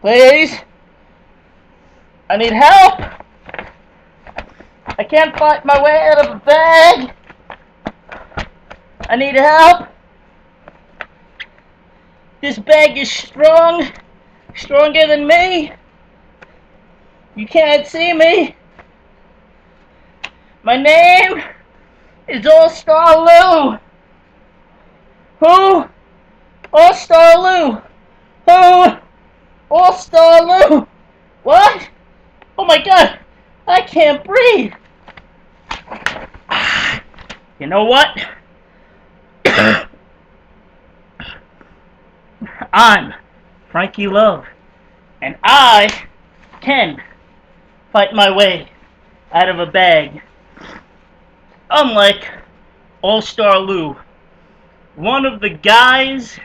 Please? I need help! I can't fight my way out of a bag! I need help! This bag is strong! Stronger than me! You can't see me! My name is All-Star Lou! Who? All-Star Lou! Who? All-Star Lou! What? Oh my god! I can't breathe! You know what? I'm Frankie Love, and I can fight my way out of a bag. Unlike All-Star Lou, one of the guys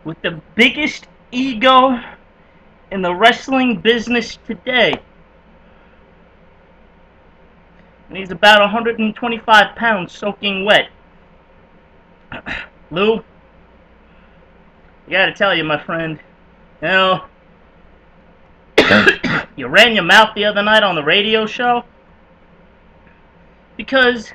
with the biggest ego in the wrestling business today. And he's about 125 pounds soaking wet. Lou, I gotta tell you, my friend, you know, you ran your mouth the other night on the radio show because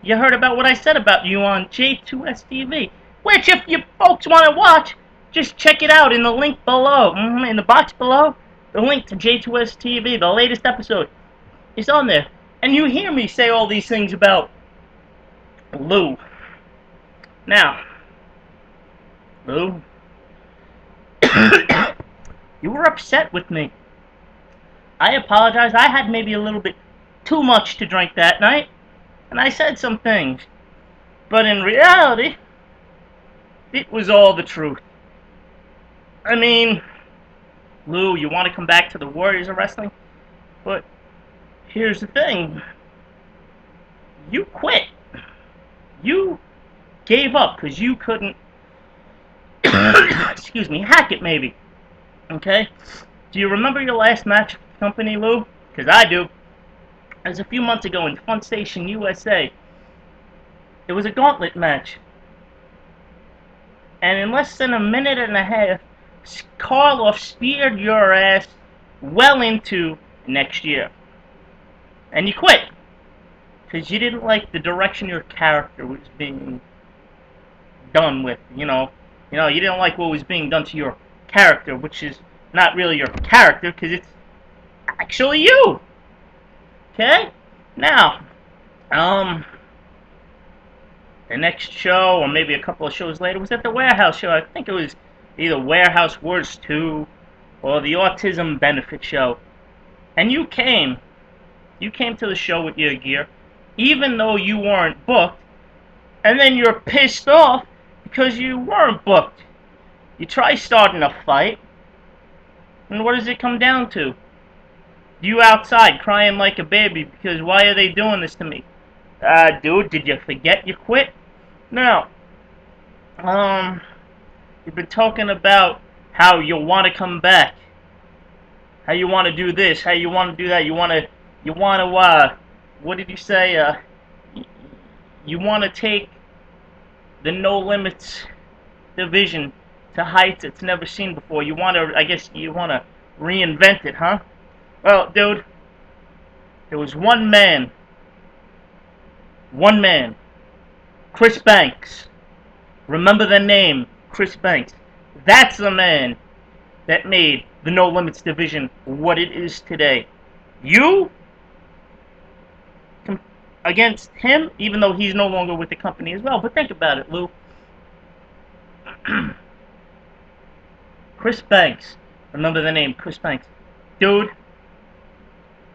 you heard about what I said about you on J2S TV, which if you folks want to watch, just check it out in the link below, in the box below. The link to J2S TV, the latest episode, is on there. And you hear me say all these things about Lou. Now, Lou, you were upset with me. I apologize. I had maybe a little bit too much to drink that night, and I said some things. But in reality, it was all the truth. I mean, Lou, you want to come back to the Warriors of Wrestling? But here's the thing. You quit. You gave up because you couldn't, excuse me, hack it maybe. Okay? Do you remember your last match with the company, Lou? Because I do. It was a few months ago in Fun Station, USA. It was a gauntlet match. And in less than a minute and a half, Karloff speared your ass well into next year. And you quit. Because you didn't like the direction your character was being done with. You didn't like what was being done to your character, which is not really your character, because it's actually you. Okay? Now, the next show, or maybe a couple of shows later, was at the Warehouse show. I think it was either Warehouse Wars 2 or the Autism Benefit Show. And you came to the show with your gear, even though you weren't booked, and then you're pissed off because you weren't booked. You try starting a fight, and what does it come down to? You outside crying like a baby because why are they doing this to me? Dude, did you forget you quit? Now, you've been talking about how you want to come back, how you want to do this, how you want to do that, you want to, what did you say, you want to take the No Limits division to heights it's never seen before. You want to, I guess you want to reinvent it, huh? Well, dude, there was one man, Chris Banks. Remember the name, Chris Banks. That's the man that made the No Limits division what it is today. You, against him, even though he's no longer with the company as well. But think about it, Lou. Chris Banks. Remember the name, Chris Banks. Dude,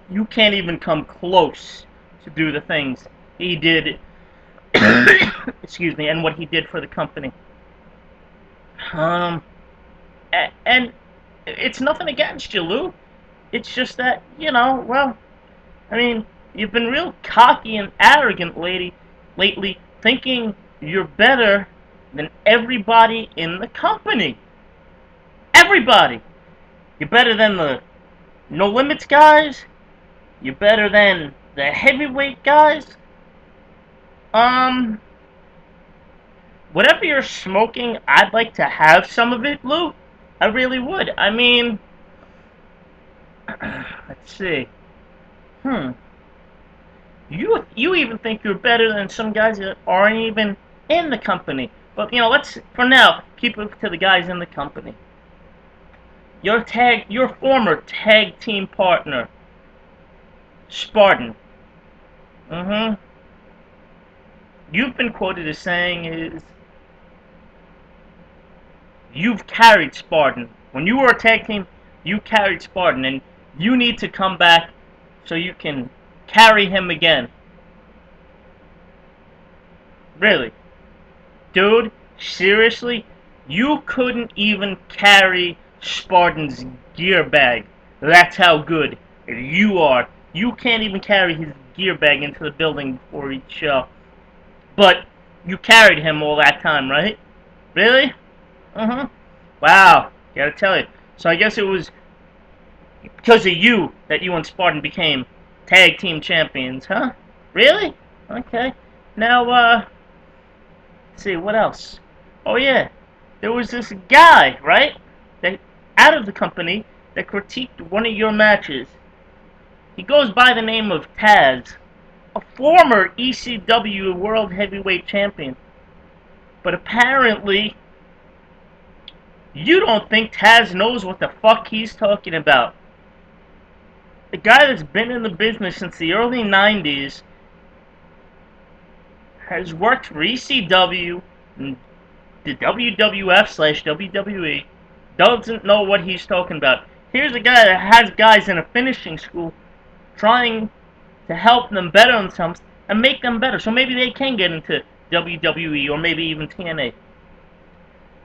you can't even come close to do the things he did, excuse me, and what he did for the company. And it's nothing against you, Lou. It's just that, well, I mean, you've been real cocky and arrogant lately, thinking you're better than everybody in the company. Everybody. You're better than the No Limits guys. You're better than the heavyweight guys. Whatever you're smoking, I'd like to have some of it, Lou. I really would. I mean, let's see. Hmm. You even think you're better than some guys that aren't even in the company. But let's for now keep it to the guys in the company. Your former tag team partner, Spartan. Mm-hmm. You've been quoted as saying is you've carried Spartan. When you were a tag team, you carried Spartan, and you need to come back so you can carry him again. Really? Dude, seriously? You couldn't even carry Spartan's gear bag. That's how good you are. You can't even carry his gear bag into the building before each show. But you carried him all that time, right? Really? Uh-huh. Wow. Gotta tell you. So I guess it was because of you that you and Spartan became tag team champions, huh? Really? Okay. Now, let's see, what else? Oh yeah, there was this guy, right? That out of the company that critiqued one of your matches. He goes by the name of Taz, a former ECW World Heavyweight Champion. But apparently, you don't think Taz knows what the fuck he's talking about. The guy that's been in the business since the early 90s has worked for ECW and the WWF/WWE, doesn't know what he's talking about. Here's a guy that has guys in a finishing school trying to help them better themselves and make them better. So maybe they can get into WWE or maybe even TNA.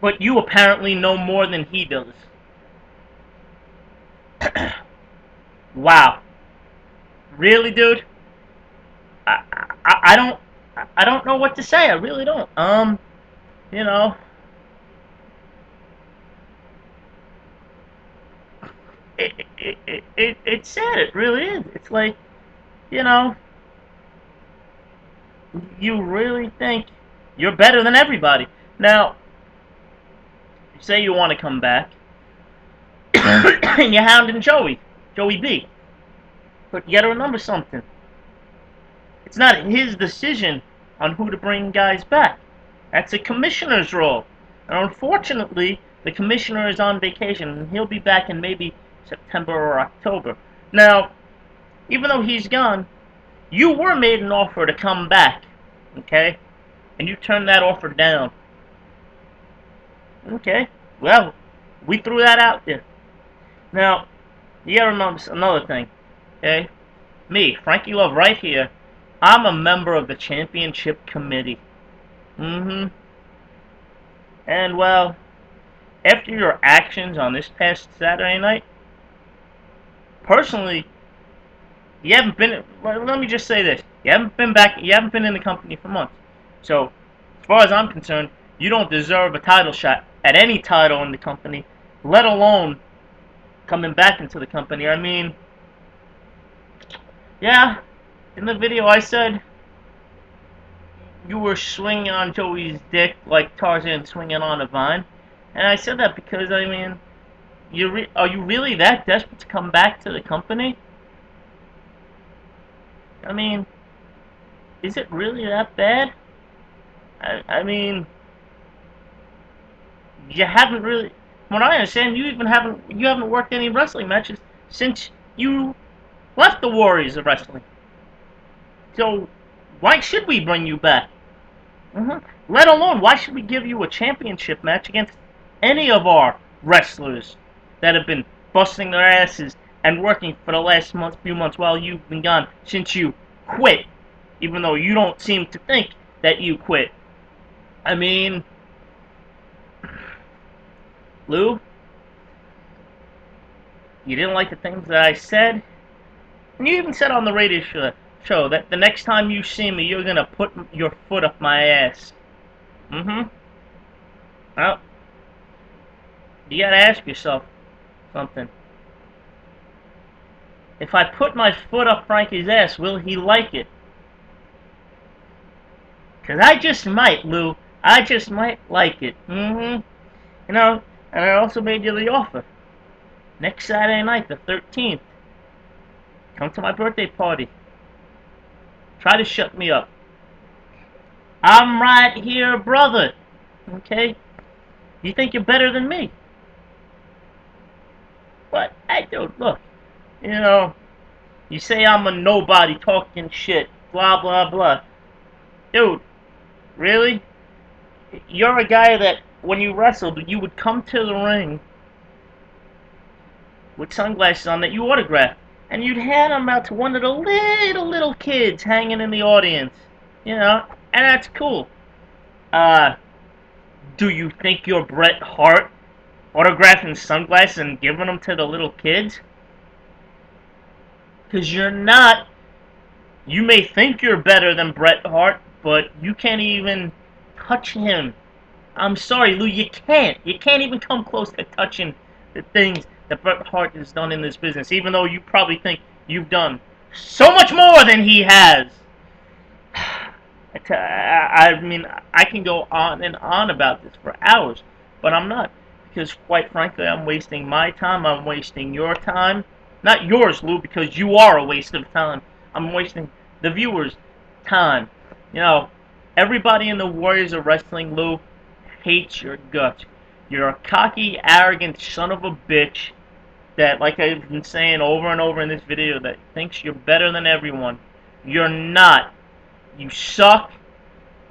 But you apparently know more than he does. Wow. Really, dude? I don't know what to say. I really don't. You know, it's sad. It really is. It's like, you know, you really think you're better than everybody. Now, you say you want to come back, and you're hounding Joey B. But you gotta remember something. It's not his decision on who to bring guys back. That's a commissioner's role. And unfortunately, the commissioner is on vacation, and he'll be back in maybe September or October. Now, even though he's gone, you were made an offer to come back, okay? And you turned that offer down. Okay, well, we threw that out there. Now, you gotta remember another thing, okay? Me, Frankie Love, right here, I'm a member of the championship committee. Mm-hmm. And, well, after your actions on this past Saturday night, personally, you haven't been. Well, let me just say this: you haven't been back. You haven't been in the company for months. So, as far as I'm concerned, you don't deserve a title shot at any title in the company, let alone coming back into the company. I mean, yeah, in the video I said you were swinging on Joey's dick like Tarzan swinging on a vine, and I said that because I mean, are you really that desperate to come back to the company? I mean, is it really that bad? I mean, you haven't really. From what I understand, you haven't worked any wrestling matches since you left the Warriors of Wrestling. So why should we bring you back? Let alone, why should we give you a championship match against any of our wrestlers that have been busting their asses and working for the last few months while you've been gone since you quit, even though you don't seem to think that you quit. I mean, Lou, you didn't like the things that I said, and you even said on the radio show that the next time you see me, you're gonna put your foot up my ass. Well, you gotta ask yourself something. If I put my foot up Frankie's ass, will he like it? 'Cause I just might, Lou. I just might like it. You know, And I also made you the offer. Next Saturday night, the 13th, come to my birthday party. Try to shut me up. I'm right here, brother. Okay? You think you're better than me? But, hey, dude, look. You know, you say I'm a nobody talking shit. Blah, blah, blah. Dude, really? You're a guy that, when you wrestled, you would come to the ring with sunglasses on that you autographed. And you'd hand them out to one of the little kids hanging in the audience. You know? And that's cool. Do you think you're Bret Hart autographing sunglasses and giving them to the little kids? Because you're not. You may think you're better than Bret Hart, but you can't even touch him. I'm sorry, Lou, you can't. You can't even come close to touching the things that Bret Hart has done in this business, even though you probably think you've done so much more than he has. I mean, I can go on and on about this for hours, but I'm not. Because, quite frankly, I'm wasting my time. I'm wasting your time. Not yours, Lou, because you are a waste of time. I'm wasting the viewers' time. You know, everybody in the Warriors of Wrestling, Lou, hates your guts. You're a cocky, arrogant son of a bitch that, like I've been saying over and over in this video, that thinks you're better than everyone. You're not. You suck.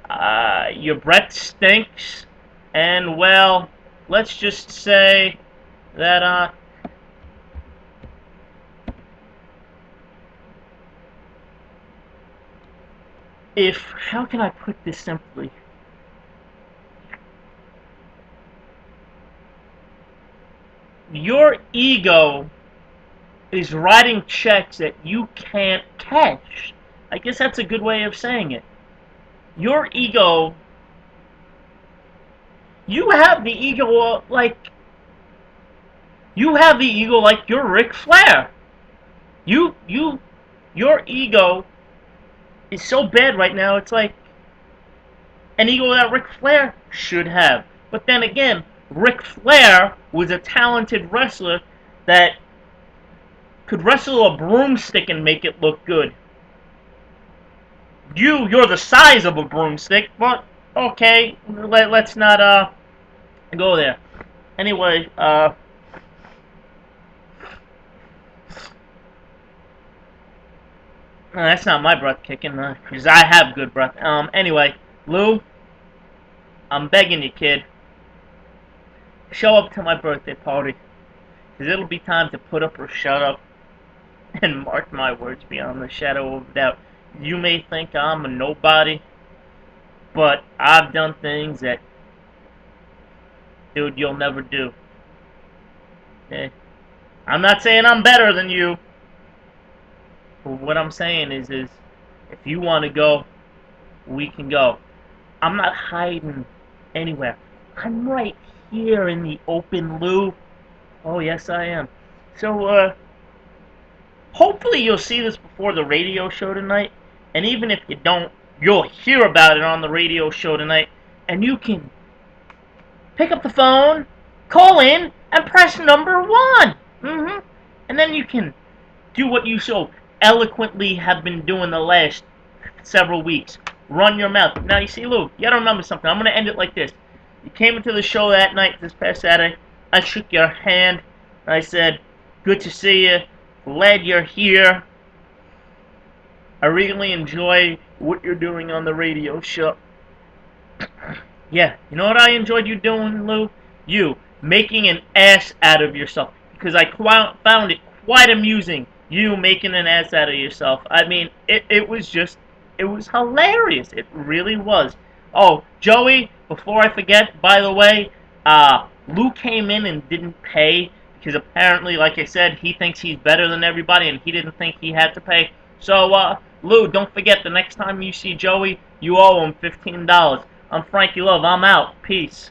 Your breath stinks. And, well, let's just say that, how can I put this simply? Your ego is writing checks that you can't cash. I guess that's a good way of saying it. Your ego, you have the ego like you're Ric Flair. Your ego is so bad right now, it's like an ego that Ric Flair should have. But then again, Ric Flair was a talented wrestler that could wrestle a broomstick and make it look good. You're the size of a broomstick, but okay, let's not go there. Anyway, that's not my breath kicking, because I have good breath. Anyway, Lou, I'm begging you, kid, show up to my birthday party, because it'll be time to put up or shut up. And mark my words, beyond the shadow of a doubt, you may think I'm a nobody, but I've done things that, dude, you'll never do. Okay? I'm not saying I'm better than you. But what I'm saying is if you want to go, we can go. I'm not hiding anywhere. I'm right here in the open, Lou. Oh, yes, I am. So, hopefully you'll see this before the radio show tonight. And even if you don't, you'll hear about it on the radio show tonight. And you can pick up the phone, call in, and press number 1. And then you can do what you so eloquently have been doing the last several weeks. Run your mouth. Now, you see, Lou, you gotta remember something. I'm gonna end it like this. You came into the show that night, this past Saturday. I shook your hand. I said, good to see you. Glad you're here. I really enjoy what you're doing on the radio show. Yeah, you know what I enjoyed you doing, Lou? You making an ass out of yourself. Because I found it quite amusing, you making an ass out of yourself. I mean, it was hilarious. It really was. Oh, Joey, before I forget, by the way, Lou came in and didn't pay because apparently, like I said, he thinks he's better than everybody and he didn't think he had to pay. So, Lou, don't forget, the next time you see Joey, you owe him $15. I'm Frankie Love. I'm out. Peace.